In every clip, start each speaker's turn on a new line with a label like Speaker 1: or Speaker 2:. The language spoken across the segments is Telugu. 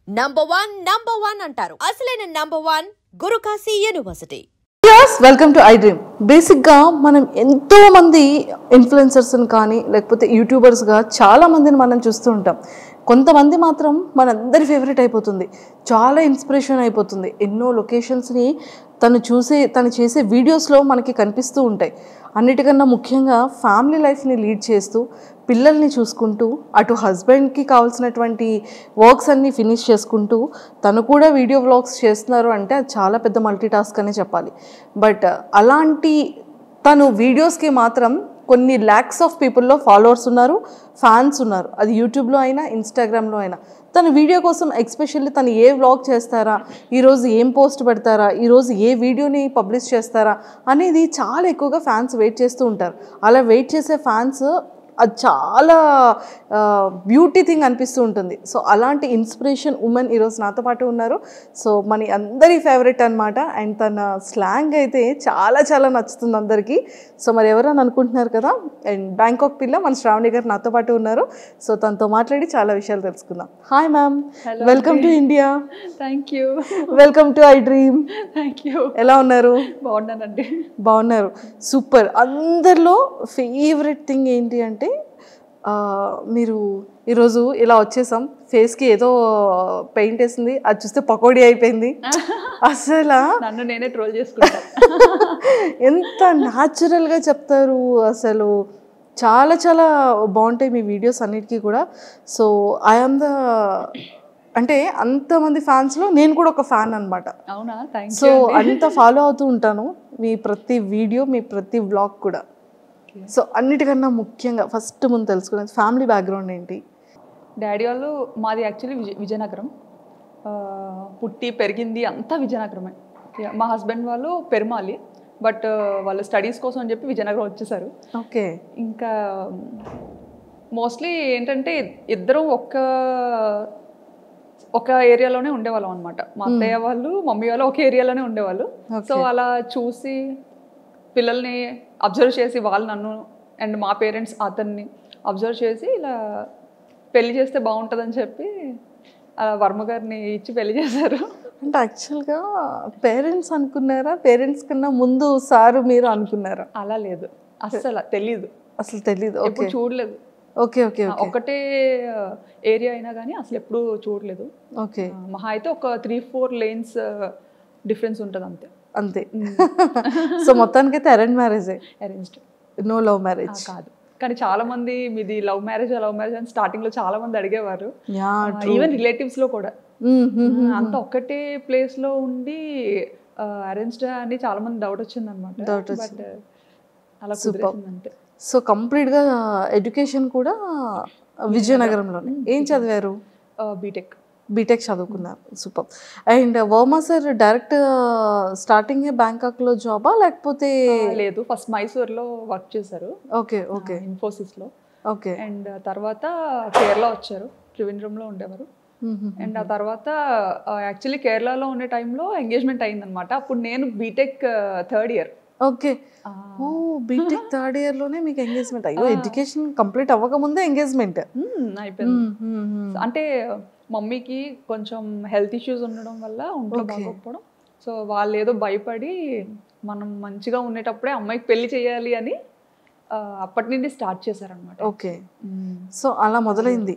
Speaker 1: నంబర్ వన్ అంటారు. అసలైన number one Gurukashi university.
Speaker 2: Welcome to I Dream. బేసిక్గా మనం ఎంతో మంది ఇన్ఫ్లుయెన్సర్స్ని కానీ లేకపోతే యూట్యూబర్స్గా చాలా మందిని మనం చూస్తూ ఉంటాం. కొంతమంది మాత్రం మనందరి ఫేవరెట్ అయిపోతుంది, చాలా ఇన్స్పిరేషన్ అయిపోతుంది. ఎన్నో లొకేషన్స్ని తను చేసే వీడియోస్లో మనకి కనిపిస్తూ ఉంటాయి. అన్నిటికన్నా ముఖ్యంగా ఫ్యామిలీ లైఫ్ని లీడ్ చేస్తూ పిల్లల్ని చూసుకుంటూ అటు హస్బెండ్కి కావాల్సినటువంటి వర్క్స్ అన్నీ ఫినిష్ చేసుకుంటూ తను కూడా వీడియో వ్లాగ్స్ చేస్తున్నారు అంటే అది చాలా పెద్ద మల్టీ టాస్క్ అనే చెప్పాలి. బట్ అలాంటి తను వీడియోస్కి మాత్రం కొన్ని ల్యాక్స్ ఆఫ్ పీపుల్లో ఫాలోవర్స్ ఉన్నారు, ఫ్యాన్స్ ఉన్నారు. అది యూట్యూబ్లో అయినా ఇన్స్టాగ్రామ్లో అయినా. తన వీడియో కోసం ఎస్పెషల్లీ తను ఏ వ్లాగ్ చేస్తారా, ఈరోజు ఏం పోస్ట్ పెడతారా, ఈరోజు ఏ వీడియోని పబ్లిష్ చేస్తారా అనేది చాలా ఎక్కువగా ఫ్యాన్స్ వెయిట్ చేస్తూ ఉంటారు. అలా వెయిట్ చేసే ఫ్యాన్స్ అది చాలా బ్యూటీ థింగ్ అనిపిస్తూ ఉంటుంది. సో అలాంటి ఇన్స్పిరేషన్ ఉమెన్ ఈరోజు నాతో పాటు ఉన్నారు. సో మన అందరి ఫేవరెట్ అనమాట. అండ్ తన స్లాంగ్ అయితే చాలా చాలా నచ్చుతుంది అందరికీ. సో మరి ఎవరని అనుకుంటున్నారు కదా, అండ్ బ్యాంకాక్ పిల్ల మన శ్రావణి గారు నాతో పాటు ఉన్నారు. సో తనతో మాట్లాడి చాలా విషయాలు తెలుసుకుందాం. Hi ma'am, welcome to India.
Speaker 3: Thank you.
Speaker 2: Welcome to I dream.
Speaker 3: Thank you.
Speaker 2: ఎలా ఉన్నారు?
Speaker 3: బాగున్నానండి.
Speaker 2: బాగున్నారు, సూపర్. అందరిలో ఫేవరెట్ థింగ్ ఏంటి అంటే మీరు ఈరోజు ఇలా వచ్చేసాం, ఫేస్కి ఏదో పెయింట్ వేసింది, అది చూస్తే పకోడీ అయిపోయింది. అసలు
Speaker 3: నన్ను నేనే ట్రోల్ చేసుకుంటా.
Speaker 2: ఎంత న్యాచురల్గా చెప్తారు, అసలు చాలా చాలా బాగుంటాయి మీ వీడియోస్ అన్నిటికీ కూడా. సో ఐఎమ్ ద అంటే అంతమంది ఫ్యాన్స్లో నేను కూడా ఒక ఫ్యాన్ అనమాట.
Speaker 3: అవునా? Thank you.
Speaker 2: సో అంత ఫాలో అవుతూ ఉంటాను మీ ప్రతి వీడియో, మీ ప్రతి వ్లాగ్ కూడా. సో అన్నిటికన్నా ముఖ్యంగా ఫస్ట్ ముందు తెలుసుకునేది ఫ్యామిలీ బ్యాక్గ్రౌండ్ ఏంటి?
Speaker 3: డాడీ వాళ్ళు మాది యాక్చువల్లీ విజయనగరం, పుట్టి పెరిగింది అంతా విజయనగరమే. మా హస్బెండ్ వాళ్ళు పెరుమాలి, బట్ వాళ్ళు స్టడీస్ కోసం అని చెప్పి విజయనగరం వచ్చేసారు.
Speaker 2: ఓకే.
Speaker 3: ఇంకా మోస్ట్లీ ఏంటంటే ఇద్దరం ఒక ఏరియాలోనే ఉండేవాళ్ళం అనమాట. మా అత్తయ్య వాళ్ళు మమ్మీ వాళ్ళు ఒక ఏరియాలోనే ఉండేవాళ్ళు. సో అలా చూసి పిల్లల్ని అబ్జర్వ్ చేసి వాళ్ళు నన్ను అండ్ మా పేరెంట్స్ అతన్ని అబ్జర్వ్ చేసి ఇలా పెళ్లి చేస్తే బాగుంటుందని చెప్పి వర్మ గారిని ఇచ్చి పెళ్లి చేశారు.
Speaker 2: అంటే యాక్చువల్గా పేరెంట్స్ అనుకున్నారా, పేరెంట్స్ కన్నా ముందు సారు మీరు అనుకున్నారా?
Speaker 3: అలా లేదు, అస్సలు తెలీదు.
Speaker 2: అసలు తెలీదు,
Speaker 3: ఎప్పుడు చూడలేదు.
Speaker 2: Okay okay.
Speaker 3: ఒకటే ఏరియా అయినా కానీ అసలు ఎప్పుడు చూడలేదు.
Speaker 2: ఓకే.
Speaker 3: మహా అయితే ఒక 3-4 lanes డిఫరెన్స్ ఉంటుంది అంతే.
Speaker 2: అంతే. సో మొత్తానికైతే అరేంజ్ మ్యారేజే?
Speaker 3: అరేంజ్డ్.
Speaker 2: No love marriage?
Speaker 3: కాదు. కానీ చాలా మంది మీది లవ్ మ్యారేజ్ అని స్టార్టింగ్ లో చాలా మంది అడిగేవారు, ఈవెన్ రిలేటివ్స్ లో కూడా. అంత ఒక్కటే ప్లేస్ లో ఉండి అరేంజ్డ్ అని చాలా మంది డౌట్ వచ్చింది అనమాట. బట్ అలా కుదిరేసింది అంతే.
Speaker 2: సో కంప్లీట్గా ఎడ్యుకేషన్ కూడా విజయనగరంలోనే. ఏం చదివారు? బీటెక్ చదువుకున్నారు, super. And Varma sir direct starting బ్యాంకాక్లో జాబా లేకపోతే?
Speaker 3: లేదు, ఫస్ట్ మైసూర్లో వర్క్ చేశారు.
Speaker 2: Okay okay.
Speaker 3: ఇన్ఫోసిస్లో.
Speaker 2: ఓకే.
Speaker 3: అండ్ తర్వాత కేరళ వచ్చారు, త్రివేంద్రంలో ఉండేవారు. అండ్ ఆ తర్వాత యాక్చువల్లీ కేరళలో ఉండే టైంలో ఎంగేజ్మెంట్ అయిందనమాట. అప్పుడు నేను బీటెక్ 3rd year.
Speaker 2: ఓకే. ఓ, బీటెక్ 3rd year లోనే మీకు ఎంగేజ్మెంట్? అయ్యో, ఎడ్యుకేషన్ కంప్లీట్ అవ్వకముందే ఎంగేజ్మెంట్
Speaker 3: అయిపోయింది. అంటే మమ్మీకి కొంచెం హెల్త్ ఇష్యూస్ ఉండడం వల్ల ఒంట్లో బాగోకపోవడం, సో వాళ్ళు ఏదో భయపడి మనం మంచిగా ఉండేటప్పుడే అమ్మాయికి పెళ్లి చేయాలి అని అప్పటి నుండి స్టార్ట్ చేశారనమాట.
Speaker 2: ఓకే. సో అలా మొదలైంది.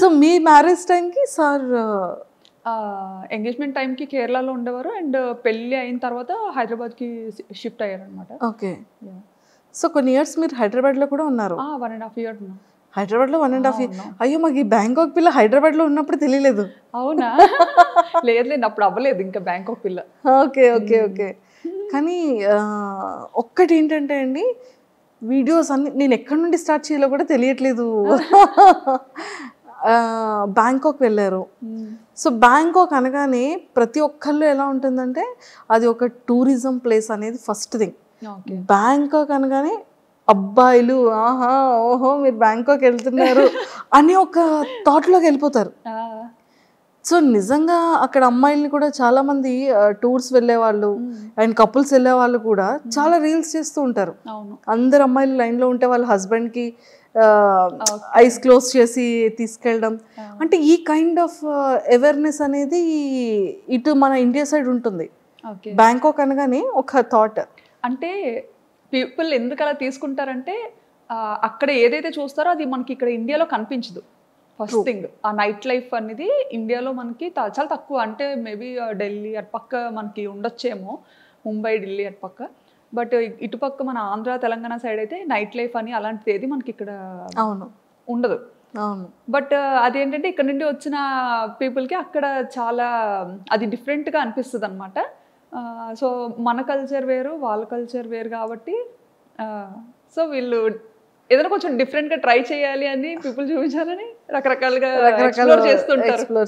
Speaker 2: సో మీ మ్యారేజ్ టైంకి సార్
Speaker 3: ఎంగేజ్మెంట్ టైంకి కేరళలో ఉండేవారు, అండ్ పెళ్ళి అయిన తర్వాత హైదరాబాద్కి షిఫ్ట్ అయ్యారనమాట.
Speaker 2: ఓకే. సో కొన్ని ఇయర్స్ మీరు హైదరాబాద్లో కూడా ఉన్నారు?
Speaker 3: 1.5 years ఉన్నాం
Speaker 2: హైదరాబాద్లో. 1.5 years? అయ్యో, మాకు ఈ బ్యాంకాక్ పిల్ల హైదరాబాద్లో ఉన్నప్పుడు తెలియలేదు.
Speaker 3: అవునా? లేదు, అప్పుడు అవ్వలేదు ఇంకా బ్యాంకాక్ పిల్ల.
Speaker 2: Okay okay okay. కానీ ఒక్కటి ఏంటంటే అండి, వీడియోస్ అన్ని నేను ఎక్కడి నుండి స్టార్ట్ చేయాలో కూడా తెలియట్లేదు. బ్యాంకాక్ వెళ్ళారు. సో బ్యాంకాక్ అనగానే ప్రతి ఒక్కళ్ళు ఎలా ఉంటుందంటే అది ఒక టూరిజం ప్లేస్ అనేది ఫస్ట్ థింగ్. బ్యాంకాక్ అనగానే అబ్బాయిలు ఆహా ఓహో మీరు బ్యాంకాక్ వెళ్తున్నారు అని ఒక థాట్లోకి వెళ్ళిపోతారు. సో నిజంగా అక్కడ అమ్మాయిల్ని కూడా చాలా మంది టూర్స్ వెళ్ళే వాళ్ళు అండ్ కపుల్స్ వెళ్ళే వాళ్ళు కూడా చాలా రీల్స్ చేస్తూ ఉంటారు. అందరు అమ్మాయిలు లైన్లో ఉంటే వాళ్ళ హస్బెండ్కి ఐస్ క్లోజ్ చేసి తీసుకెళ్ళడం, అంటే ఈ కైండ్ ఆఫ్ అవేర్నెస్ అనేది ఇటు మన ఇండియా సైడ్ ఉంటుంది. బ్యాంకాక్ అనగానే ఒక థాట్,
Speaker 3: అంటే పీపుల్ ఎందుకు అలా తీసుకుంటారంటే అక్కడ ఏదైతే చూస్తారో అది మనకి ఇక్కడ ఇండియాలో కనిపించదు. ఫస్ట్ థింగ్, ఆ నైట్ లైఫ్ అనేది ఇండియాలో మనకి చాలా తక్కువ. అంటే మేబీ ఢిల్లీ అటుపక్క మనకి ఉండొచ్చేమో, ముంబై ఢిల్లీ అటుపక్క. బట్ ఇటుపక్క మన ఆంధ్ర తెలంగాణ సైడ్ అయితే నైట్ లైఫ్ అని అలాంటిది ఏది మనకి ఇక్కడ ఉండదు. బట్ అదేంటంటే ఇక్కడ నుండి వచ్చిన పీపుల్కి అక్కడ చాలా అది డిఫరెంట్గా అనిపిస్తుంది అనమాట. సో మన కల్చర్ వేరు, వాళ్ళ కల్చర్ వేరు కాబట్టి సో వీళ్ళు ఏదైనా కొంచెం డిఫరెంట్గా ట్రై చేయాలి అని పీపుల్ చూపించాలని రకరకాలుగా ఎక్స్ప్లోర్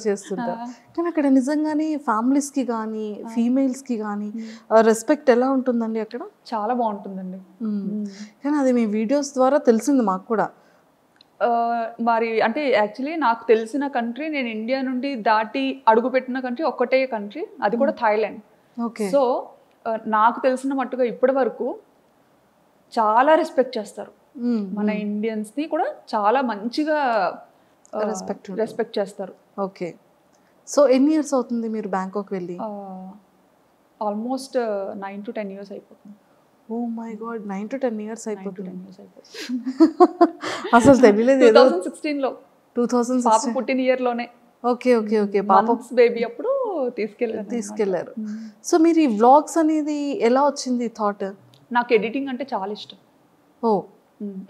Speaker 3: చేస్తుంటారు.
Speaker 2: కానీ అక్కడ నిజంగానే ఫ్యామిలీస్కి కానీ ఫీమేల్స్కి కానీ రెస్పెక్ట్ ఎలా ఉంటుందండి అక్కడ?
Speaker 3: చాలా బాగుంటుందండి.
Speaker 2: కానీ అది మీ వీడియోస్ ద్వారా తెలిసింది మాకు కూడా.
Speaker 3: మరి అంటే యాక్చువల్లీ నాకు తెలిసిన కంట్రీ, నేను ఇండియా నుండి దాటి అడుగుపెట్టిన కంట్రీ ఒక్కటే కంట్రీ, అది కూడా థాయిలాండ్. సో నాకు తెలిసిన మట్టుగా ఇప్పటి వరకు చాలా రెస్పెక్ట్ చేస్తారు. మన ఇండియన్స్ని కూడా చాలా మంచిగా రెస్పెక్ట్ చేస్తారు.
Speaker 2: ఓకే. సో ఎన్ని ఇయర్స్ అవుతుంది మీరు బ్యాంకాక్ వెళ్ళి?
Speaker 3: ఆల్మోస్ట్ 9 to 10 years అయిపోతుంది.
Speaker 2: Oh my god, 9 to 10 years అయిపోతుంది. అసలు తెలియలేదు.
Speaker 3: 2016లో 2016 పాప పుట్టిన ఇయర్లోనే.
Speaker 2: Okay okay okay. పాప
Speaker 3: బేబీ అప్పుడు
Speaker 2: తీసుకెళ్లారు. సో మీరు ఈ వ్లాగ్స్ అనేది ఎలా వచ్చింది థాట్?
Speaker 3: నాకు ఎడిటింగ్ అంటే చాలా ఇష్టం.
Speaker 2: ఓ,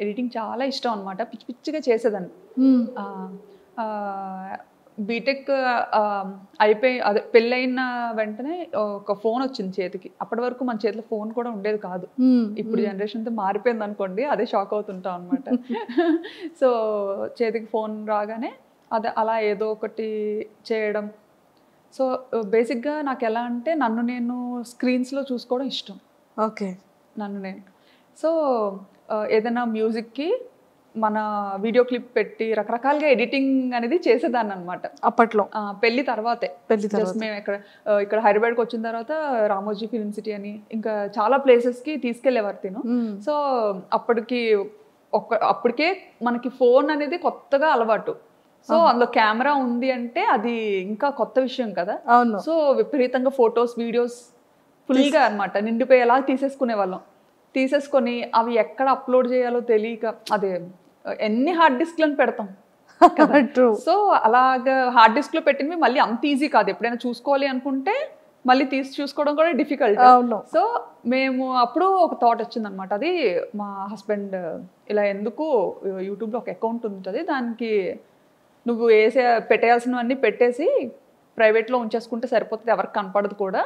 Speaker 3: ఎడిటింగ్ చాలా ఇష్టం అనమాట. పిచ్చి పిచ్చిగా చేసేదాన్ని. బీటెక్ అయిపోయి అదే పెళ్ళైన వెంటనే ఒక ఫోన్ వచ్చింది చేతికి. అప్పటి వరకు మన చేతిలో ఫోన్ కూడా ఉండేది కాదు. ఇప్పుడు జనరేషన్తో మారిపోయింది అనుకోండి, అదే షాక్ అవుతుంటాం అనమాట. సో చేతికి ఫోన్ రాగానే అదే అలా ఏదో ఒకటి చేయడం. సో బేసిక్గా నాకు ఎలా అంటే నన్ను నేను స్క్రీన్స్లో చూసుకోవడం ఇష్టం.
Speaker 2: ఓకే.
Speaker 3: నన్ను నేను సో ఏదైనా మ్యూజిక్కి మన వీడియో క్లిప్ పెట్టి రకరకాలుగా ఎడిటింగ్ అనేది చేసేదాన్ని అనమాట
Speaker 2: అప్పట్లో.
Speaker 3: పెళ్లి తర్వాతే. మేము ఇక్కడ హైదరాబాద్కి వచ్చిన తర్వాత రామోజీ ఫిల్మ్ సిటీ అని ఇంకా చాలా ప్లేసెస్కి తీసుకెళ్లేవారు తిను. సో అప్పటికే మనకి ఫోన్ అనేది కొత్తగా అలవాటు. సో అందులో కెమెరా ఉంది అంటే అది ఇంకా కొత్త విషయం కదా. సో విపరీతంగా ఫొటోస్ వీడియోస్ ఫుల్గా అనమాట నిండిపోయేలా తీసేసుకునే వాళ్ళం. తీసేసుకొని అవి ఎక్కడ అప్లోడ్ చేయాలో తెలియక అదే ఎన్ని హార్డ్ డిస్క్లను పెడతాం. సో అలాగా హార్డ్ డిస్క్లో పెట్టినవి మళ్ళీ అంత ఈజీ కాదు. ఎప్పుడైనా చూసుకోవాలి అనుకుంటే మళ్ళీ తీసి చూసుకోవడం కూడా డిఫికల్ట్. సో మేము అప్పుడు ఒక థాట్ వచ్చింది అనమాట. అది మా హస్బెండ్ ఇలా ఎందుకు యూట్యూబ్లో ఒక అకౌంట్ ఉంటుంది, దానికి నువ్వు పెట్టేయాల్సినవన్నీ పెట్టేసి ప్రైవేట్లో ఉంచేసుకుంటే సరిపోతుంది, ఎవరికి కనపడదు కూడా,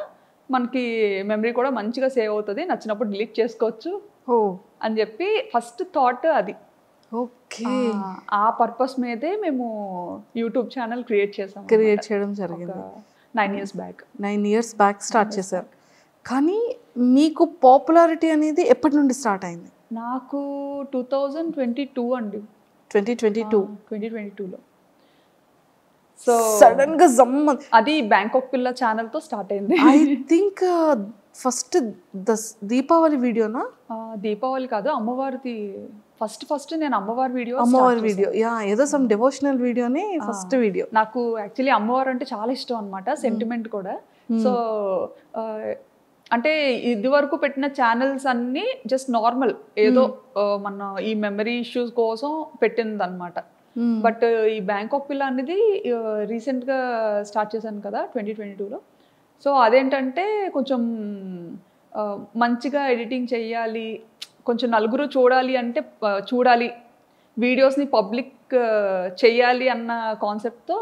Speaker 3: మనకి మెమరీ కూడా మంచిగా సేవ్ అవుతుంది, నచ్చినప్పుడు డిలీట్ చేసుకోవచ్చు అని చెప్పి ఫస్ట్ థాట్ అది.
Speaker 2: ఓకే.
Speaker 3: ఆ పర్పస్ మీదే మేము యూట్యూబ్ ఛానల్ క్రియేట్ చేయడం జరిగింది 9 years బ్యాక్
Speaker 2: స్టార్ట్ చేశారు. కానీ మీకు పాపులారిటీ అనేది ఎప్పటి నుండి స్టార్ట్ అయింది?
Speaker 3: నాకు 2022 అండి. 2022లో. సో
Speaker 2: సడన్ గా
Speaker 3: అది బ్యాంకాక్ పిల్ల ఛానల్తో స్టార్ట్ అయింది.
Speaker 2: ఐ థింక్ ఫస్ట్ దీపావళి వీడియోనా?
Speaker 3: దీపావళి కాదు, అమ్మవారిది. ఫస్ట్ నేను అమ్మవారి వీడియో
Speaker 2: యా, ఏదో సమ్ డివోషనల్ వీడియోని ఫస్ట్ వీడియో.
Speaker 3: నాకు యాక్చువల్లీ అమ్మవారు అంటే చాలా ఇష్టం అనమాట, సెంటిమెంట్ కూడా. సో అంటే ఇది వరకు పెట్టిన ఛానల్స్ అన్నీ జస్ట్ నార్మల్ ఏదో మన ఈ మెమరీ ఇష్యూస్ కోసం పెట్టింది అనమాట. బట్ ఈ బ్యాంకాక్ పిల్ల అనేది రీసెంట్గా స్టార్ట్ చేశాను కదా 2022లో. సో అదేంటంటే కొంచెం మంచిగా ఎడిటింగ్ చెయ్యాలి, కొంచెం నలుగురు చూడాలి వీడియోస్ని పబ్లిక్ చెయ్యాలి అన్న కాన్సెప్ట్తో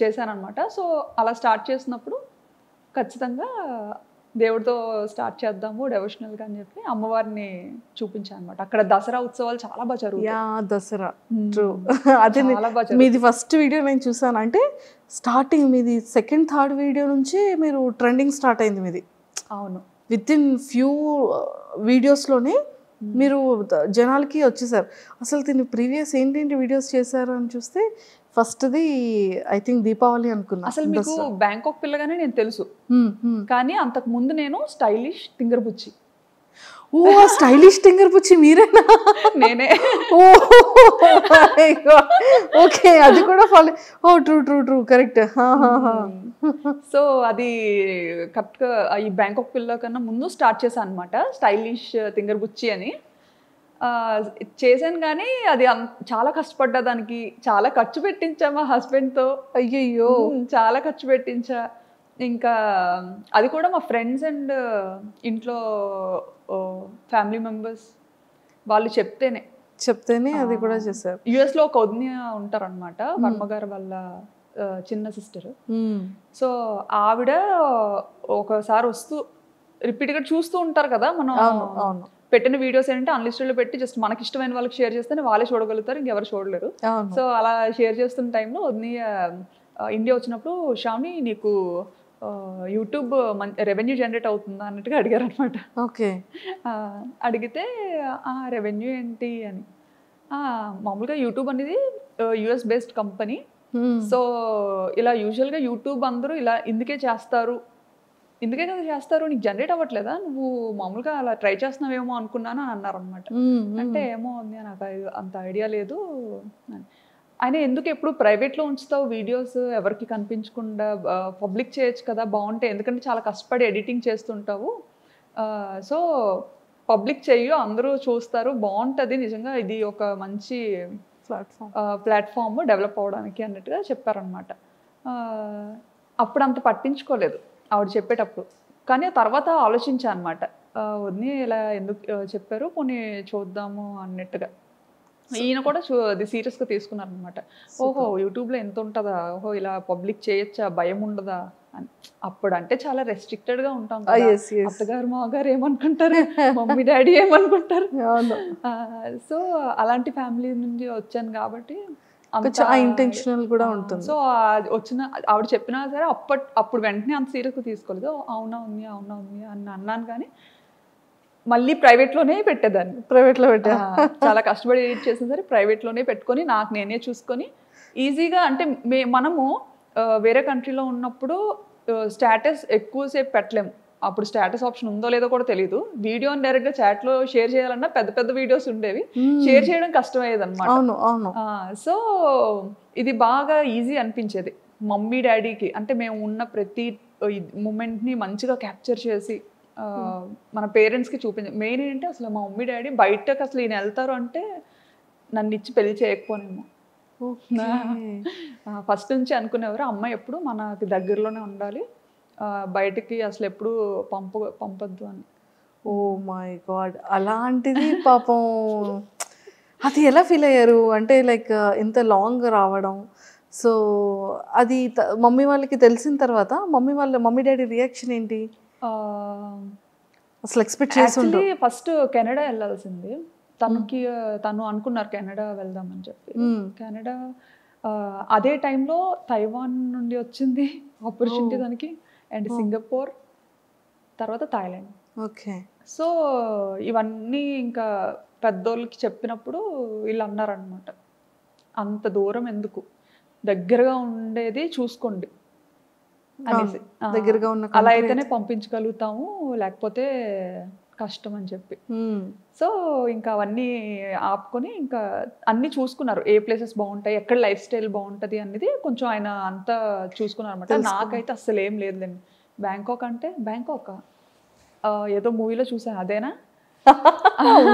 Speaker 3: చేశానమాట. సో అలా స్టార్ట్ చేసినప్పుడు ఖచ్చితంగా దేవుడితో స్టార్ట్ చేద్దాము డెవోషనల్గా అని చెప్పి అమ్మవారిని చూపించాను అనమాట. అక్కడ దసరా ఉత్సవాలు చాలా బాగా జరుగుతాయి.
Speaker 2: దసరా అదే మీది ఫస్ట్ వీడియో నేను చూసాను. అంటే స్టార్టింగ్ మీది సెకండ్ థర్డ్ వీడియో నుంచి మీరు ట్రెండింగ్ స్టార్ట్ అయింది మీది.
Speaker 3: అవును,
Speaker 2: విత్ ఇన్ ఫ్యూ వీడియోస్లోనే మీరు జనాలకి వచ్చేసారు. అసలు దీన్ని ప్రీవియస్ ఏంటేంటి వీడియోస్ చేశారు అని చూస్తే ఫస్ట్ది ఐ థింక్ దీపావళి అనుకున్నా.
Speaker 3: అసలు మీకు బ్యాంకాక్ పిల్లగానే నేను తెలుసు, కానీ అంతకు ముందు నేను స్టైలిష్ తింగర్ బుచ్చి.
Speaker 2: ఓ స్టైలిష్ టింగర్ బుచ్చి మీరేనా?
Speaker 3: నేనే.
Speaker 2: ఓ ఓకే, అది కూడా follow. Oh true true true correct.
Speaker 3: So అది కరెక్ట్గా ఈ బ్యాంకాక్ పిల్ల కన్నా ముందు స్టార్ట్ చేశాను అనమాట స్టైలిష్ తింగర్ బుచ్చి అని. చేశాను కానీ అది చాలా కష్టపడ్డా, దానికి చాలా ఖర్చు పెట్టించా మా హస్బెండ్తో.
Speaker 2: అయ్యయ్యో,
Speaker 3: చాలా ఖర్చు పెట్టించా. ఇంకా అది కూడా మా ఫ్రెండ్స్ అండ్ ఇంట్లో ఫ్యామిలీ మెంబర్స్ వాళ్ళు చెప్తేనే
Speaker 2: అది కూడా చేశారు.
Speaker 3: యుఎస్లో ఒక వదిన ఉంటారనమాట, వర్మగారు వాళ్ళ చిన్న సిస్టర్. సో ఆవిడ ఒకసారి వస్తూ రిపీట్గా చూస్తూ ఉంటారు కదా, మనం పెట్టిన వీడియోస్ ఏంటంటే అన్లిస్టెడ్లో పెట్టి జస్ట్ మనకి ఇష్టమైన వాళ్ళకి షేర్ చేస్తేనే వాళ్ళే చూడగలుగుతారు, ఇంకెవరు చూడలేరు. సో అలా షేర్ చేస్తున్న టైంలో వదిన ఇండియా వచ్చినప్పుడు శ్రావణి నీకు యూట్యూబ్ రెవెన్యూ జనరేట్ అవుతుందా అన్నట్టుగా అడిగారు అనమాట.
Speaker 2: ఓకే.
Speaker 3: అడిగితే రెవెన్యూ ఏంటి అని, మామూలుగా యూట్యూబ్ అనేది యుఎస్ బేస్డ్ కంపెనీ. సో ఇలా యూజువల్గా యూట్యూబ్ అందరూ ఇలా ఇందుకే కదా చేస్తారు, నీకు జనరేట్ అవ్వట్లేదా, నువ్వు మామూలుగా అలా ట్రై చేస్తున్నావేమో అనుకున్నాను అని అన్నారు అనమాట. అంటే ఏమో ఉంది, నాకు అంత ఐడియా లేదు. ఆయన ఎందుకు ఎప్పుడు ప్రైవేట్లో ఉంచుతావు వీడియోస్, ఎవరికి కనిపించకుండా పబ్లిక్ చేయొచ్చు కదా, బాగుంటాయి, ఎందుకంటే చాలా కష్టపడి ఎడిటింగ్ చేస్తుంటావు, సో పబ్లిక్ చెయ్యు, అందరూ చూస్తారు, బాగుంటుంది, నిజంగా ఇది ఒక మంచి ప్లాట్ఫామ్ డెవలప్ అవ్వడానికి అన్నట్టుగా చెప్పారనమాట. అప్పుడు అంత పట్టించుకోలేదు ఆవిడ చెప్పేటప్పుడు, కానీ తర్వాత ఆలోచించా అనమాట, వదిని ఇలా ఎందుకు చెప్పారు, పోనీ చూద్దాము అన్నట్టుగా. ఈయన కూడా అది సీరియస్గా తీసుకున్నారు అనమాట. ఓహో యూట్యూబ్లో ఎంత ఉంటుందా, ఓహో ఇలా పబ్లిక్ చేయొచ్చా, భయం ఉండదా అని. అప్పుడు అంటే చాలా రెస్ట్రిక్టెడ్గా ఉంటాం కదా, అత్తగారు మాగారు ఏమనుకుంటారు, మమ్మీ డాడీ ఏమనుకుంటారు. సో అలాంటి ఫ్యామిలీ నుండి వచ్చాను కాబట్టి
Speaker 2: ఇంటెన్షనల్ కూడా ఉంటుంది.
Speaker 3: సో వచ్చిన ఆవిడ చెప్పినా సరే అప్పుడు వెంటనే అంత సీరియస్గా తీసుకోలేదు. అవునా ఉంది అని అన్నాను, కానీ మళ్ళీ ప్రైవేట్లోనే పెట్టేదాన్ని.
Speaker 2: ప్రైవేట్లో
Speaker 3: చాలా కష్టపడి ఎడిట్ చేసిన సరే ప్రైవేట్లోనే పెట్టుకొని నాకు నేనే చూసుకొని ఈజీగా. అంటే మనము వేరే కంట్రీలో ఉన్నప్పుడు స్టేటస్ ఎక్కువసేపు పెట్టలేము, అప్పుడు స్టేటస్ ఆప్షన్ ఉందో లేదో కూడా తెలియదు. వీడియోని డైరెక్ట్గా చాట్లో షేర్ చేయాలన్నా పెద్ద పెద్ద వీడియోస్ ఉండేవి, షేర్ చేయడం కష్టమయ్యేది అనమాట. సో ఇది బాగా ఈజీ అనిపించేది మమ్మీ డాడీకి. అంటే మేము ఉన్న ప్రతి మూమెంట్ని మంచిగా క్యాప్చర్ చేసి మన పేరెంట్స్కి చూపించాం. మెయిన్ ఏంటంటే అసలు మా మమ్మీ డాడీ బయటకు అసలు ఈయన వెళ్తారు అంటే నన్ను ఇచ్చి పెళ్లి చేయకపోనేమో. ఫస్ట్ నుంచి అనుకునేవారు అమ్మాయి ఎప్పుడు మనకి దగ్గరలోనే ఉండాలి, బయటికి అసలు ఎప్పుడు పంపొద్దు అని.
Speaker 2: ఓ మై గాడ్, అలాంటిది పాపం అది ఎలా ఫీల్ అయ్యారు? అంటే లైక్ ఇంత లాంగ్ రావడం, సో అది మమ్మీ వాళ్ళకి తెలిసిన తర్వాత మమ్మీ డాడీ రియాక్షన్ ఏంటి అసలు? ఎక్స్పెక్ట్ చేసి
Speaker 3: ఫస్ట్ కెనడా వెళ్ళాల్సింది తను అనుకున్నారు కెనడా వెళ్దామని చెప్పి. కెనడా అదే టైంలో తైవాన్ నుండి వచ్చింది ఆపర్చునిటీ దానికి, అండ్ సింగపూర్, తర్వాత థాయిలాండ్.
Speaker 2: ఓకే.
Speaker 3: సో ఇవన్నీ ఇంకా పెద్దోళ్ళకి చెప్పినప్పుడు వీళ్ళు అన్నారనమాట, అంత దూరం ఎందుకు, దగ్గరగా ఉండేది చూసుకోండి అనేసి.
Speaker 2: దగ్గరగా ఉన్న
Speaker 3: అలా అయితేనే పంపించగలుగుతాము, లేకపోతే కష్టం అని చెప్పి. సో ఇంకా అవన్నీ ఆపుకొని ఇంకా అన్నీ చూసుకున్నారు, ఏ ప్లేసెస్ బాగుంటాయి, ఎక్కడ లైఫ్ స్టైల్ బాగుంటుంది అనేది కొంచెం ఆయన అంతా చూసుకున్నారు అనమాట. నాకైతే అస్సలు ఏం లేదులేండి. బ్యాంకాక్ అంటే బ్యాంకాక్ ఏదో మూవీలో చూసాను, అదేనా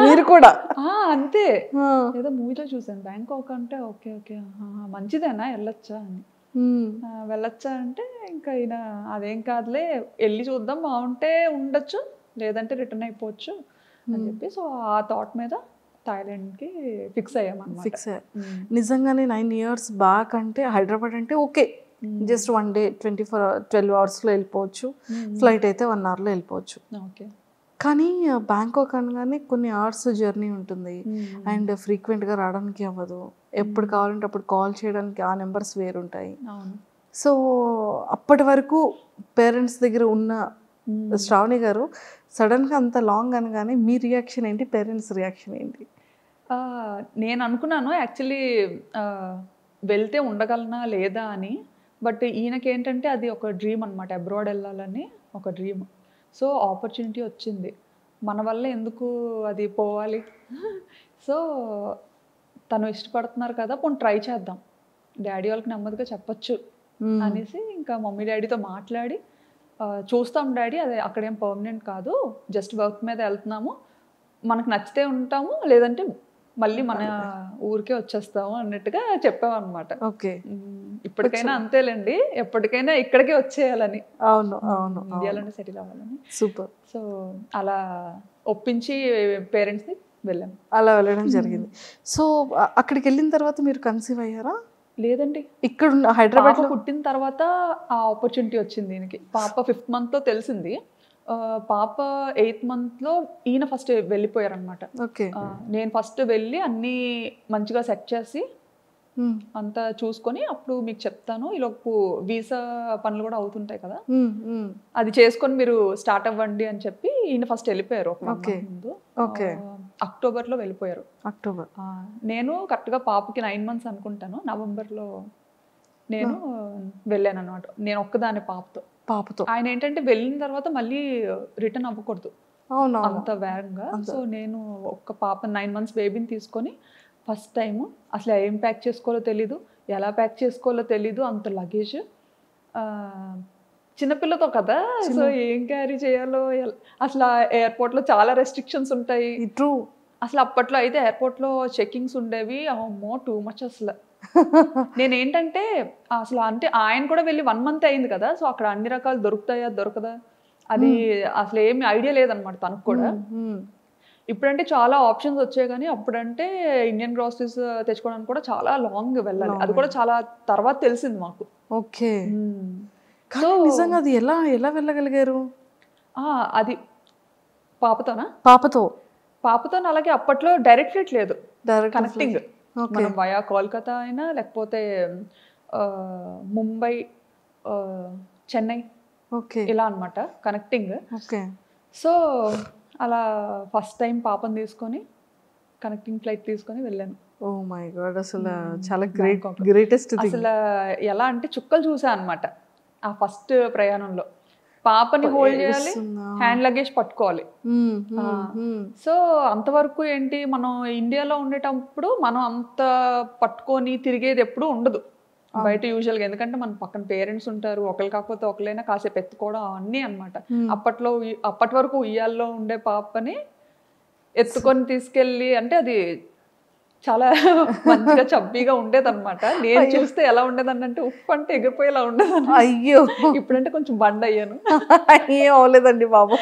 Speaker 2: మీరు కూడా?
Speaker 3: అంతే, ఏదో మూవీలో చూసాను బ్యాంకాక్ అంటే ఓకే ఓకే మంచిదేనా వెళ్ళొచ్చా అని. వెళ్ళొచ్చా అంటే ఇంకా ఈయన అదేం కాదులే, వెళ్ళి చూద్దాం, బాగుంటే ఉండొచ్చు, లేదంటే రిటర్న్ అయిపోవచ్చు అని చెప్పి. సో ఆ థాట్ మీద థాయిలాండ్కి ఫిక్స్ అయ్యామన్నమాట.
Speaker 2: నిజంగానే 9 years బ్యాక్ అంటే హైదరాబాద్ అంటే ఓకే, జస్ట్ 1 day 12 hours వెళ్ళిపోవచ్చు, ఫ్లైట్ అయితే 1 hour వెళ్ళిపోవచ్చు.
Speaker 3: ఓకే.
Speaker 2: కానీ బ్యాంకాక్ అనగానే కొన్ని అవర్స్ జర్నీ ఉంటుంది, అండ్ ఫ్రీక్వెంట్గా రావడానికి అవ్వదు, ఎప్పుడు కావాలంటే అప్పుడు కాల్ చేయడానికి ఆ నెంబర్స్ వేరుంటాయి. సో అప్పటి వరకు పేరెంట్స్ దగ్గర ఉన్న శ్రావణి గారు సడన్గా అంత లాంగ్ అనగానే మీ రియాక్షన్ ఏంటి, పేరెంట్స్ రియాక్షన్ ఏంటి?
Speaker 3: నేను అనుకున్నాను యాక్చువల్లీ వెళ్తే ఉండగలనా లేదా అని, బట్ ఈయనకి ఏంటంటే అది ఒక డ్రీమ్ అనమాట, అబ్రాడ్ వెళ్ళాలని ఒక డ్రీమ్. సో ఆపర్చునిటీ వచ్చింది, మన వల్ల ఎందుకు అది పోవాలి, సో తను ఇష్టపడుతున్నారు కదా పోనీ ట్రై చేద్దాం, డాడీ వాళ్ళకి నెమ్మదిగా చెప్పొచ్చు అనేసి ఇంకా మమ్మీ డాడీతో మాట్లాడి చూస్తాం డాడీ, అదే అక్కడేం పర్మనెంట్ కాదు, జస్ట్ వర్క్ మీద వెళ్తున్నాము, మనకు నచ్చితే ఉంటాము లేదంటే మళ్ళీ మన ఊరికే వచ్చేస్తాము అన్నట్టుగా చెప్పామన్నమాట.
Speaker 2: ఓకే,
Speaker 3: ఇప్పటికైనా అంతేలేండి, ఎప్పటికైనా ఇక్కడికే వచ్చేయాలని,
Speaker 2: అవును అవును,
Speaker 3: ఇండియాలోనే సెటిల్ అవ్వాలని.
Speaker 2: సూపర్.
Speaker 3: సో అలా ఒప్పించి పేరెంట్స్ని వెళ్ళాము.
Speaker 2: అలా వెళ్ళడం జరిగింది. సో అక్కడికి వెళ్ళిన తర్వాత మీరు కన్సీవ్ అయ్యారా?
Speaker 3: లేదండి,
Speaker 2: ఇక్కడ హైదరాబాద్
Speaker 3: పుట్టిన తర్వాత ఆ ఆపర్చునిటీ వచ్చింది దీనికి. పాప 5th month తెలిసింది, పాప 8th month ఈయన ఫస్ట్ వెళ్ళిపోయారనమాట.
Speaker 2: ఓకే,
Speaker 3: నేను ఫస్ట్ వెళ్ళి అన్నీ మంచిగా సెట్ చేసి అంతా చూసుకొని అప్పుడు మీకు చెప్తాను, ఈలోపు వీసా పనులు కూడా అవుతుంటాయి కదా, అది చేసుకొని మీరు స్టార్ట్ అవ్వండి అని చెప్పి ఈయన ఫస్ట్ వెళ్ళిపోయారు ఒక ముందు. అక్టోబర్లో వెళ్ళిపోయారు.
Speaker 2: అక్టోబర్.
Speaker 3: నేను కరెక్ట్గా పాపకి 9 months అనుకుంటాను, నవంబర్లో నేను వెళ్ళాను అనమాట. నేను ఒక్కదాని పాపతో. ఆయన ఏంటంటే వెళ్ళిన తర్వాత మళ్ళీ రిటర్న్ అవ్వకూడదు అంత వేగంగా. సో నేను ఒక్క పాప 9 months బేబీని తీసుకొని ఫస్ట్ టైం అసలు ఏం ప్యాక్ చేసుకోవాలో తెలీదు, ఎలా ప్యాక్ చేసుకోవాలో తెలీదు, అంత లగేజ్, చిన్నపిల్లతో కదా, సో ఏం క్యారీ చేయాలో అసలు ఎయిర్పోర్ట్లో చాలా రెస్ట్రిక్షన్స్ ఉంటాయి.
Speaker 2: ట్రూ.
Speaker 3: అసలు అప్పట్లో అయితే ఎయిర్పోర్ట్లో చెక్కింగ్స్ ఉండేవి, అమ్మో టూ మచ్ అసలు. నేనేంటంటే అసలు అంటే ఆయన కూడా వెళ్ళి 1 month అయింది కదా, సో అక్కడ అన్ని రకాలు దొరుకుతాయా దొరకదా అది అసలు ఏమి ఐడియా లేదనమాట తనకు కూడా. ఇప్పుడంటే చాలా ఆప్షన్స్ వచ్చాయి కానీ అప్పుడంటే ఇండియన్ గ్రాసరీస్ తెచ్చుకోవడానికి కూడా చాలా లాంగ్ వెళ్ళాలి, అది కూడా చాలా తర్వాత తెలిసింది మాకు.
Speaker 2: ఓకే, నిజంగా అది ఎలా ఎలా వెళ్ళగలిగారు?
Speaker 3: అది పాపతోనా? పాపతో అలాగే అప్పట్లో డైరెక్ట్ ఫ్లైట్ లేదు, కనెక్టింగ్, మనం వయా కోల్కతా అయినా లేకపోతే ముంబై, చెన్నై, ఇలా అనమాట కనెక్టింగ్. సో అలా ఫస్ట్ టైం పాపని తీసుకొని కనెక్టింగ్ ఫ్లైట్ తీసుకొని వెళ్ళాను.
Speaker 2: ఓ మై గాడ్, అసలు చాలా గ్రేటెస్ట్.
Speaker 3: అసలు ఎలా అంటే చుక్కలు చూసా అనమాట ఆ ఫస్ట్ ప్రయాణంలో. పాపని హోల్డ్ చేయాలి, హ్యాండ్ లగేజ్ పట్టుకోవాలి. సో అంతవరకు ఏంటి, మనం ఇండియాలో ఉండేటప్పుడు మనం అంత పట్టుకొని తిరిగేది ఎప్పుడు ఉండదు బయట యూజువల్గా, ఎందుకంటే మన పక్కన పేరెంట్స్ ఉంటారు, ఒకరు కాకపోతే ఒకరైనా కాసేపు ఎత్తుకోవడం అన్నీ అనమాట. అప్పటి వరకు ఉయ్యాల్లో ఉండే పాపని ఎత్తుకొని తీసుకెళ్ళి, అంటే అది చాలా మంచిగా చబ్బీగా ఉండేది అనమాట. నేను చూస్తే ఎలా ఉండేదని అంటే ఉప్పు అంటే ఎగిరిపోయేలా ఉండేది.
Speaker 2: అయ్యో,
Speaker 3: ఇప్పుడంటే కొంచెం బండ్ అయ్యాను.
Speaker 2: ఏం అవ్వలేదండి బాబు,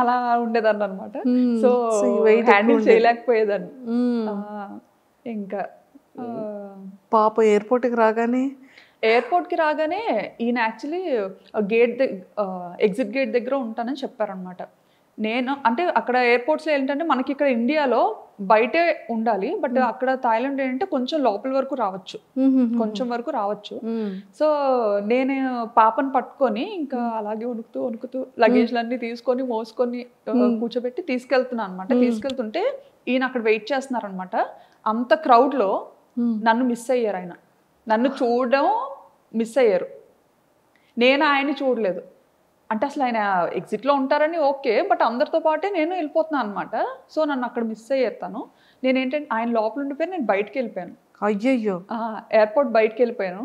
Speaker 3: అలా ఉండేదాన్ని అనమాట. సో హ్యాండిల్ చేయలేకపోయేదాన్ని. ఇంకా
Speaker 2: పాప ఎయిర్పోర్ట్కి రాగానే
Speaker 3: ఈయన యాక్చువల్లీ ఎగ్జిట్ గేట్ దగ్గర ఉంటానని చెప్పారనమాట. నేను అంటే అక్కడ ఎయిర్పోర్ట్స్లో ఏంటంటే మనకి ఇక్కడ ఇండియాలో బయటే ఉండాలి, బట్ అక్కడ థాయిలాండ్ ఏంటంటే కొంచెం లోపల వరకు రావచ్చు. సో నేను పాపను పట్టుకొని ఇంకా అలాగే వణుకుతూ లగేజ్లన్నీ తీసుకొని మోసుకొని కూర్చోబెట్టి తీసుకెళ్తున్నాను అనమాట. తీసుకెళ్తుంటే ఈయన అక్కడ వెయిట్ చేస్తున్నారు అనమాట. అంత క్రౌడ్లో నన్ను మిస్ అయ్యారు, ఆయన నన్ను చూడడం మిస్ అయ్యారు, నేను ఆయన్ని చూడలేదు. అంటే అసలు ఆయన ఎగ్జిట్లో ఉంటారని ఓకే, బట్ అందరితో పాటే నేను వెళ్ళిపోతున్నాను అనమాట. సో నన్ను అక్కడ మిస్ అయ్యారు తను. నేనేంటంటే ఆయన లోపల ఉండిపోయి నేను బయటకు వెళ్ళిపోయాను.
Speaker 2: అయ్యయ్యో,
Speaker 3: ఎయిర్పోర్ట్ బయటకు వెళ్ళిపోయాను.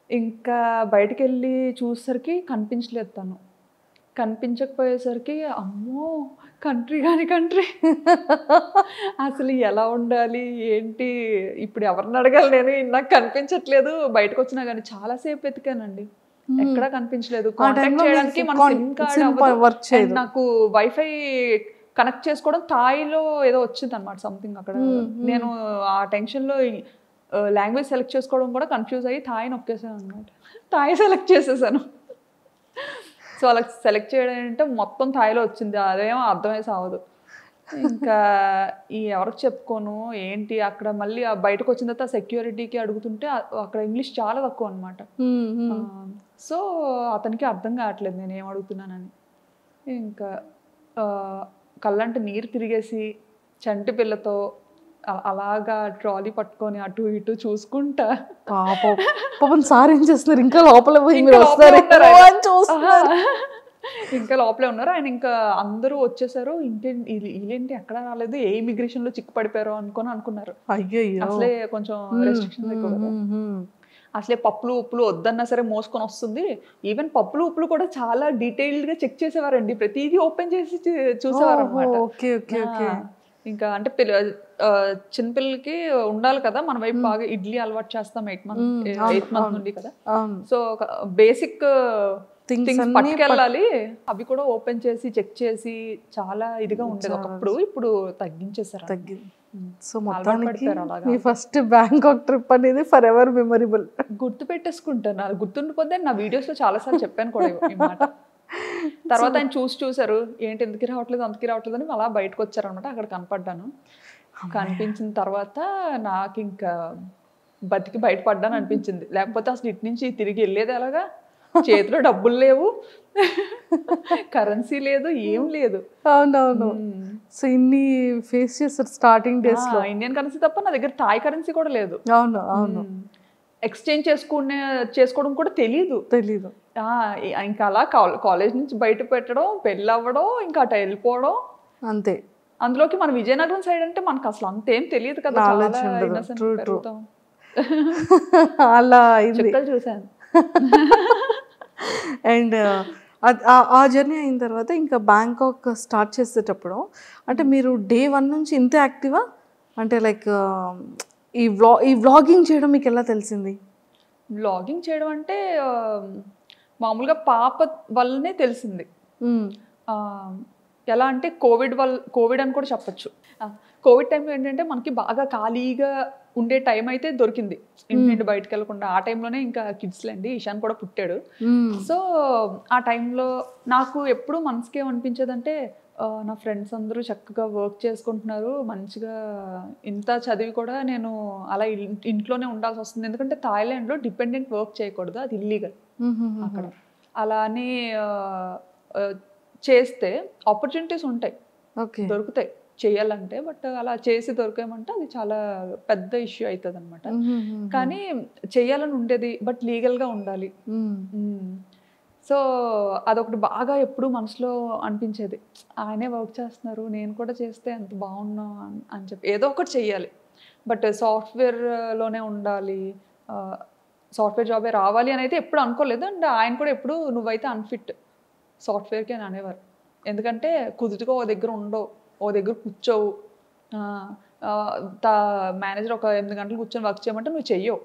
Speaker 3: ఇంకా బయటకు వెళ్ళి చూసేసరికి కనిపించలేదు తను. కనిపించకపోయేసరికి అమ్మో కంట్రీ అసలు ఎలా ఉండాలి ఏంటి, ఇప్పుడు ఎవరిని అడగాలి, నేను నాకు కనిపించట్లేదు. బయటకు వచ్చినా కానీ చాలాసేపు ఎతికానండి, ఎక్కడా కనిపించలేదు. కాంటాక్ట్ చేయడానికి మన సిమ్ కార్డ్, నాకు వైఫై కనెక్ట్ చేసుకోవడం థాయిలో ఏదో వచ్చింది అనమాట సంథింగ్ అక్కడ. నేను ఆ టెన్షన్లో లాంగ్వేజ్ సెలెక్ట్ చేసుకోవడం కూడా కన్ఫ్యూజ్ అయ్యి థాయి నొక్కేసాను అనమాట. థాయి సెలెక్ట్ చేసేసాను. సో అలా సెలెక్ట్ చేయడం అంటే మొత్తం థాయిలో వచ్చింది, అదేమో అర్థమై సావదు. ఇంకా ఎవరికి చెప్పుకోను ఏంటి, అక్కడ మళ్ళీ బయటకు వచ్చిన తర్వాత సెక్యూరిటీకి అడుగుతుంటే అక్కడ ఇంగ్లీష్ చాలా తక్కువ అనమాట. సో అతనికి అర్థం కావట్లేదు నేను ఏం అడుగుతున్నానని. ఇంకా కళ్ళంటే నీరు తిరిగేసి చంటి పిల్లతో అలాగా ట్రాలీ పట్టుకొని అటు ఇటు చూసుకుంటా.
Speaker 2: పాపం సార్ ఏం చేస్తున్నారు, ఇంకా లోపల
Speaker 3: ఇంకా లోపలే ఉన్నారు. ఆయన ఇంకా అందరూ వచ్చేసారు, వీళ్ళేంటి ఎక్కడ రాలేదు, ఏ ఇమిగ్రేషన్ లో చిక్కు పడిపోయారో అనుకున్నారు.
Speaker 2: అయ్యయ్యో.
Speaker 3: అసలే కొంచెం రెస్ట్రిక్షన్స్ ఎక్కువ కదా. అసలే పప్పులు ఉప్పులు వద్దన్నా సరే మోసుకొని వస్తుంది. ఈవెన్ పప్పులు ఉప్పులు కూడా చాలా డీటెయిల్డ్ గా చెక్ చేసేవారండి, ప్రతిదీ ఓపెన్ చేసి చూసేవారు అనమాట.
Speaker 2: Okay okay okay.
Speaker 3: ఇంకా అంటే చిన్నపిల్లలకి ఉండాలి కదా, మన వైపు బాగా ఇడ్లీ అలవాటు చేస్తాం 8 month నుండి కదా. సో బేసిక్ థింగ్స్ పట్టుకెళ్ళాలి, అవి కూడా ఓపెన్ చేసి చెక్ చేసి చాలా ఇదిగా ఉండేది ఒకప్పుడు. ఇప్పుడు తగ్గించేసారు.
Speaker 2: సో మొత్తానికి మీ ఫస్ట్ బ్యాంకాక్ ట్రిప్ అనేది ఫర్ ఎవర్ మెమరబుల్.
Speaker 3: గుర్తు పెట్టేసుకుంటాను, అది గుర్తుండిపోతే నా వీడియోస్ లో చాలా సార్లు చెప్పాను కూడా ఈ మాట. తర్వాత ఆయన చూసారు, ఏంటి ఎందుకు రావట్లేదు అందుకు రావట్లేదు అని అలా బయటకు వచ్చారనమాట. అక్కడ కనపడ్డాను. కనిపించిన తర్వాత నాకు ఇంకా బతికి బయటపడ్డాను అనిపించింది. లేకపోతే అసలు ఇటు నుంచి తిరిగి వెళ్ళేది ఎలాగా, చేతిలో డబ్బులు లేవు, కరెన్సీ లేదు, ఏం లేదు.
Speaker 2: అవునవును. సో ఇన్ని ఫేస్ చేస్తారు స్టార్టింగ్ డేస్ లో.
Speaker 3: ఇండియన్ కరెన్సీ తప్ప నా దగ్గర థాయ్ కరెన్సీ కూడా లేదు.
Speaker 2: అవును అవును.
Speaker 3: ఎక్స్చేంజ్ చేసుకోవడం కూడా తెలీదు. ఇంకా అలా కాలేజ్ నుంచి బయట పెట్టడం, పెళ్ళి అవ్వడం, ఇంకా అటు వెళ్ళిపోవడం అంతే. అందులోకి మన విజయనగరం సైడ్ అంటే మనకు అసలు అంతేం తెలియదు కదా,
Speaker 2: అలా
Speaker 3: చూసాను.
Speaker 2: అండ్ ఆ జర్నీ అయిన తర్వాత ఇంకా బ్యాంకాక్ స్టార్ట్ చేసేటప్పుడు అంటే మీరు డే 1 నుంచి ఇంతే యాక్టివా? అంటే లైక్ ఈ వ్లాగింగ్ చేయడం మీకు ఎలా తెలిసింది?
Speaker 3: వ్లాగింగ్ చేయడం అంటే మామూలుగా పాప వల్లనే తెలిసింది. ఎలా అంటే కోవిడ్ అని కూడా చెప్పచ్చు. కోవిడ్ టైంలో ఏంటంటే మనకి బాగా ఖాళీగా ఉండే టైం అయితే దొరికింది, ఇంటి బయటకు వెళ్ళకుండా. ఆ టైంలోనే ఇంకా కిడ్స్ లేండి, ఇషాన్ కూడా పుట్టాడు. సో ఆ టైంలో నాకు ఎప్పుడు మనసుకి ఏమనిపించేదంటే, నా ఫ్రెండ్స్ అందరూ చక్కగా వర్క్ చేసుకుంటున్నారు మంచిగా, ఇంత చదివి కూడా నేను అలా ఇంట్లోనే ఉండాల్సి వస్తుంది. ఎందుకంటే థాయిలాండ్లో డిపెండెంట్ వర్క్ చేయకూడదు, అది ఇల్లీగల్ అక్కడ. అలా అని చేస్తే ఆపర్చునిటీస్ ఉంటాయి, దొరుకుతాయి చేయాలంటే. బట్ అలా చేసి దొరికామంటే అది చాలా పెద్ద ఇష్యూ అవుతుంది అనమాట. కానీ చేయాలని ఉండేది, బట్ లీగల్గా ఉండాలి. సో అదొకటి బాగా ఎప్పుడు మనసులో అనిపించేది. ఆయనే వర్క్ చేస్తున్నారు, నేను కూడా చేస్తే ఎంత బాగున్నా అని చెప్పి ఏదో ఒకటి చెయ్యాలి. బట్ సాఫ్ట్వేర్లోనే ఉండాలి, సాఫ్ట్వేర్ జాబే రావాలి అని అయితే ఎప్పుడు అనుకోలేదు. అండ్ ఆయన కూడా ఎప్పుడు నువ్వైతే అన్ఫిట్ సాఫ్ట్వేర్కి అని అనేవారు. ఎందుకంటే కుదురుగా ఓ దగ్గర ఉండవు, ఓ దగ్గర కూర్చోవు, మేనేజర్ ఒక 8 గంటలు కూర్చొని వర్క్ చేయమంటే నువ్వు చెయ్యవు,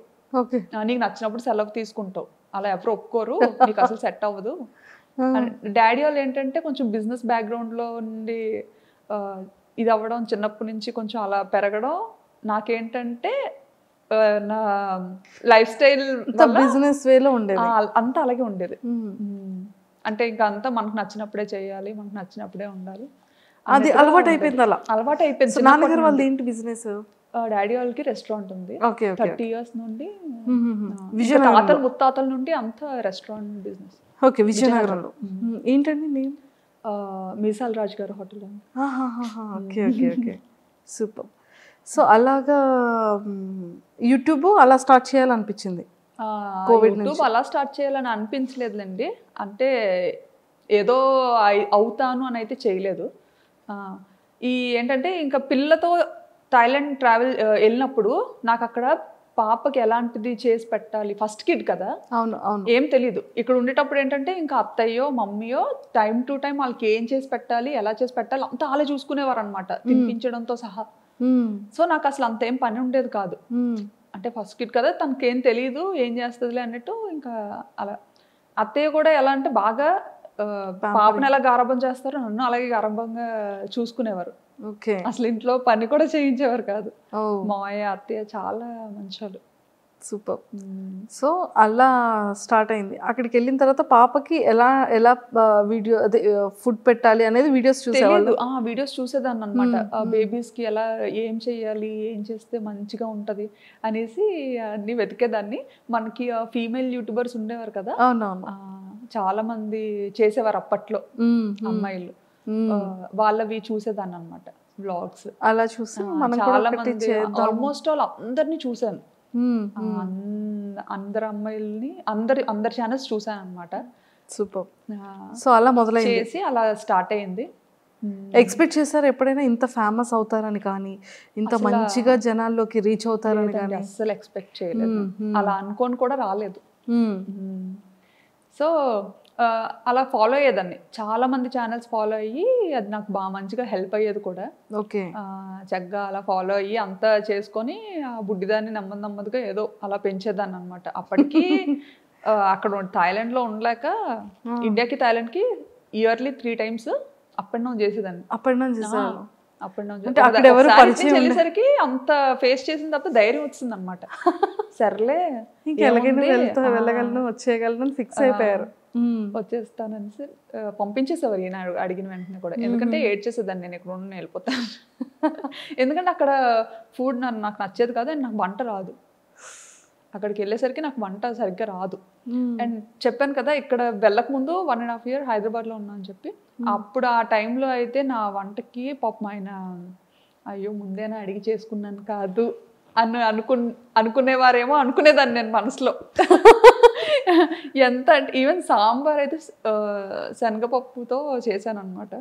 Speaker 3: నీకు నచ్చినప్పుడు సెలవు తీసుకుంటావు, అలా ఎవరు ఒప్పుకోరు, నీకు అసలు సెట్ అవ్వదు. డాడీ వాళ్ళు ఏంటంటే కొంచెం బిజినెస్ బ్యాక్గ్రౌండ్లో ఉండి ఇది అవ్వడం, చిన్నప్పటి నుంచి కొంచెం అలా పెరగడం, నాకేంటంటే నా లైఫ్ స్టైల్
Speaker 2: బిజినెస్ వేలో ఉండేది,
Speaker 3: అంతా అలాగే ఉండేది. అంటే ఇంకా అంతా మనకు నచ్చినప్పుడే చేయాలి, మనకు నచ్చినప్పుడే ఉండాలి,
Speaker 2: అది అలవాటు అయిపోయింది.
Speaker 3: అలవాటు అయిపోయింది.
Speaker 2: నాన్నగారు వాళ్ళది ఏంటి బిజినెస్?
Speaker 3: డాడీ వాళ్ళకి రెస్టారెంట్ ఉంది, 30 years నుండి, ముత్తాతల నుండి అంతా రెస్టారెంట్ బిజినెస్.
Speaker 2: ఓకే, విజయనగరంలో. ఏంటండి నేమ్?
Speaker 3: మీసాల్ రాజ్ గారు hotel.
Speaker 2: Okay okay okay, super. So అలాగా యూట్యూబ్ అలా స్టార్ట్ చేయాలనిపించింది?
Speaker 3: యూట్యూబ్ అలా స్టార్ట్ చేయాలని అనిపించలేదులేండి, అంటే ఏదో అవుతాను అని అయితే చేయలేదు. ఈ ఏంటంటే ఇంకా పిల్లతో థాయిలాండ్ ట్రావెల్ వెళ్ళినప్పుడు నాకు అక్కడ పాపకి ఎలాంటిది చేసి పెట్టాలి, ఫస్ట్ కిడ్ కదా,
Speaker 2: అవును అవును,
Speaker 3: ఏం తెలీదు. ఇక్కడ ఉండేటప్పుడు ఏంటంటే ఇంకా అత్తయ్యో మమ్మీయో టైం టు టైం వాళ్ళకి ఏం చేసి పెట్టాలి, ఎలా చేసి పెట్టాలి అంతా అలా చూసుకునేవారు అనమాట, తినిపించడంతో సహా. సో నాకు అసలు అంత ఏం పని ఉండేది కాదు, అంటే ఫస్ట్ కిడ్ కదా తనకేం తెలీదు, ఏం చేస్తుందిలే అన్నట్టు. ఇంకా అలా అత్తయ్య కూడా ఎలా అంటే బాగా పాపను ఎలా గారాబం చేస్తారో నన్ను అలాగే గారాబంగా చూసుకునేవారు. అసలు ఇంట్లో పని కూడా చేయించేవారు కాదు. మావయ్య అత్తయ్య చాలా మంచోళ్ళు.
Speaker 2: సూపర్. సో అలా స్టార్ట్ అయింది. అక్కడికి వెళ్ళిన తర్వాత పాపకి ఎలా ఎలా వీడియో అదే ఫుడ్ పెట్టాలి అనేది వీడియోస్ చూసేవాళ్ళు?
Speaker 3: వీడియోస్ చూసేదాన్ని అనమాట. బేబీస్కి ఎలా ఏం చేయాలి, ఏం చేస్తే మంచిగా ఉంటుంది అనేసి అన్ని వెతికేదాన్ని. మనకి ఫీమేల్ యూట్యూబర్స్ ఉండేవారు కదా,
Speaker 2: అవునవును,
Speaker 3: చాలా మంది చేసేవారు అప్పట్లో అమ్మాయిలు, వాళ్ళవి చూసేదాన్ని అనమాట వ్లాగ్స్.
Speaker 2: అలా చూసి
Speaker 3: చాలా మంది ఆల్మోస్ట్ ఆల్ అందరినీ చూసాను, అందరు అమ్మాయిల్ని అందరి ఛానల్స్ చూసాను అనమాట.
Speaker 2: సూపర్. సో అలా మొదలైంది.
Speaker 3: చేసి అలా స్టార్ట్ అయింది.
Speaker 2: ఎక్స్పెక్ట్ చేశారు ఎప్పుడైనా ఇంత ఫేమస్ అవుతారని కానీ, ఇంత మంచిగా జనాల్లోకి రీచ్ అవుతారని కానీ?
Speaker 3: అస్సలు ఎక్స్పెక్ట్ చేయలేదు, అలా అనుకోని కూడా రాలేదు. సో అలా ఫాలో అయ్యేదాన్ని, చాలా మంది ఛానల్స్ ఫాలో అయ్యి అది నాకు బాగా మంచిగా హెల్ప్ అయ్యేది కూడా.
Speaker 2: ఓకే.
Speaker 3: చక్కగా అలా ఫాలో అయ్యి అంతా చేసుకొని ఆ బుడ్డిదాన్ని నెమ్మదిగా ఏదో అలా పెంచేదాన్ని అనమాట. అప్పటికి అక్కడ థాయిలాండ్లో ఉండలేక ఇండియాకి థాయిలాండ్కి yearly 3 times up and down చేసేదాన్ని.
Speaker 2: అప్ అండ్ డౌన్ చేసేదాన్ని.
Speaker 3: వెళ్ళేసరికి అంత ఫేస్ చేసిన తప్ప ధైర్యం వచ్చింది అనమాట. సర్లే
Speaker 2: వెళ్ళగలను వచ్చేయగలను ఫిక్స్ అయిపోయారు.
Speaker 3: వచ్చేస్తానని పంపించేసేవారు ఈయన అడిగిన వెంటనే కూడా. ఎందుకంటే ఏడ్చేసేదాన్ని, నేను ఇక్కడ ఉండి వెళ్ళిపోతాను. ఎందుకంటే అక్కడ ఫుడ్ నాకు నచ్చేది కాదు, అండ్ నాకు వంట రాదు. అక్కడికి వెళ్ళేసరికి నాకు వంట సరిగ్గా రాదు. అండ్ చెప్పాను కదా ఇక్కడ వెళ్ళక ముందు 1.5 years హైదరాబాద్లో ఉన్నా అని చెప్పి. అప్పుడు ఆ టైంలో అయితే నా వంటకి పాపం ఆయన అయ్యో ముందేనా అడిగి చేసుకున్నాను కాదు అనుకునేవారేమో అనుకునేదాన్ని నేను మనసులో. ఎంత అంటే ఈవెన్ సాంబార్ అయితే శనగపప్పుతో చేశాను అనమాట.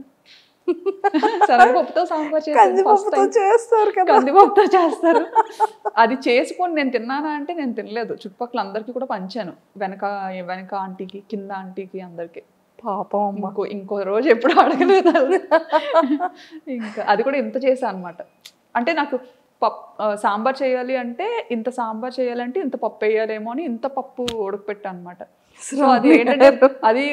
Speaker 3: శనగపప్పుతో సాంబార్ చేస్తారు, కందిపప్పుతో చేస్తారు. అది చేసుకొని నేను తిన్నానా అంటే నేను తినలేదు. చుట్టుపక్కల అందరికీ కూడా పంచాను, వెనక ఆంటీకి, కింద ఆంటీకి, అందరికి.
Speaker 2: పాపం
Speaker 3: ఇంకో రోజు ఎప్పుడు అడగలేదు. ఇంకా అది కూడా ఇంత చేశాను అనమాట. అంటే నాకు సాంబార్ చేయాలి అంటే ఇంత సాంబార్ చేయాలంటే ఇంత పప్పు వేయాలేమో అని ఇంత పప్పు ఉడకపెట్టా అనమాట. సో అది ఏంటంటే అది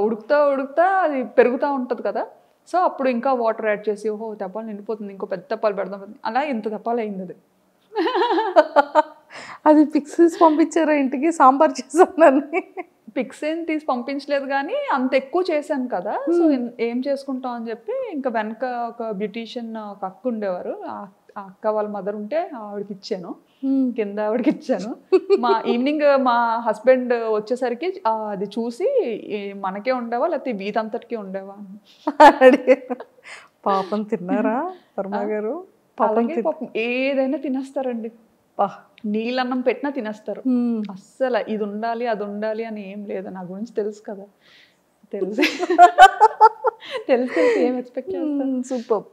Speaker 3: ఉడుకుతా అది పెరుగుతూ ఉంటుంది కదా. సో అప్పుడు ఇంకా వాటర్ యాడ్ చేసి ఓహో తెప్పాలు నిండిపోతుంది, ఇంకో పెద్ద తెప్పాలు పెడదాం, అలా ఇంత తెప్పాలు అయింది. అది
Speaker 2: అది పిక్స్ పంపించారా ఇంటికి సాంబార్ చేశానని?
Speaker 3: పిక్స్ ఏం తీసి పంపించలేదు కానీ అంత ఎక్కువ చేశాను కదా. సో ఏం చేసుకుంటాం అని చెప్పి ఇంకా వెనక ఒక బ్యూటీషియన్ ఒక అక్క ఉండేవారు, ఆ అక్క వాళ్ళ మదర్ ఉంటే ఆవిడకి ఇచ్చాను, కింద ఆవిడకి ఇచ్చాను. ఈవినింగ్ మా హస్బెండ్ వచ్చేసరికి అది చూసి మనకే ఉండేవా లేకపోతే వీధంతటికి ఉండేవా
Speaker 2: పాపం తిన్నారా వర్మ గారు?
Speaker 3: పాపం ఏదైనా తినేస్తారండి, నీళ్ళన్నం పెట్టినా తినేస్తారు. అస్సలు ఇది ఉండాలి అది ఉండాలి అని ఏం లేదు. నా గురించి తెలుసు కదా, తెలిసి ఏం ఎక్స్పెక్ట్ చేస్తాను.
Speaker 2: సూపర్.